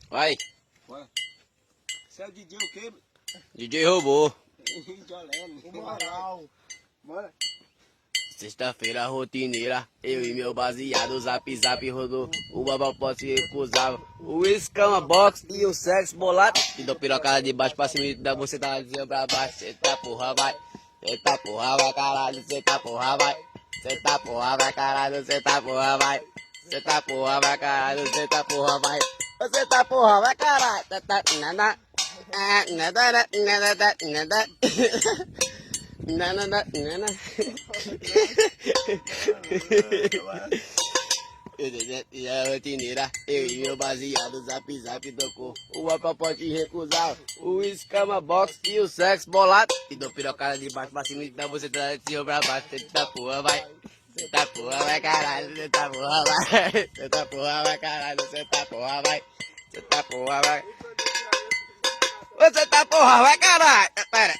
Vai. Bora. Você é o DJ o quê? DJ Robô. Jolene. Moral. Bora. Sexta-feira rotineira, eu e meu baseado, zap zap rodou, o babá pode recusava, o escama box e o sexo bolado, e dou pirocada de baixo pra cima e da você tá dizendo pra baixo, cê tá porra vai, cê tá porra vai caralho, cê tá porra vai, cê tá porra vai caralho, cê tá porra vai, cê tá porra vai caralho, cê tá porra vai, você tá porra vai caralho, cê tá nada, nada, nada, nada. Nana. E a rotineira, eu e meu baseado, zap zap tocou. O apa pode recusar, o escama box e o sexo bolado. E dou pirocada de baixo pra cima, então você tá de cima pra baixo. Cê tá porra, vai. Cê tá porra, vai caralho. Cê tá porra, vai. Cê tá porra, vai caralho. Cê tá porra, vai. Cê tá porra, vai. Você tá porra, vai caralho. Pera,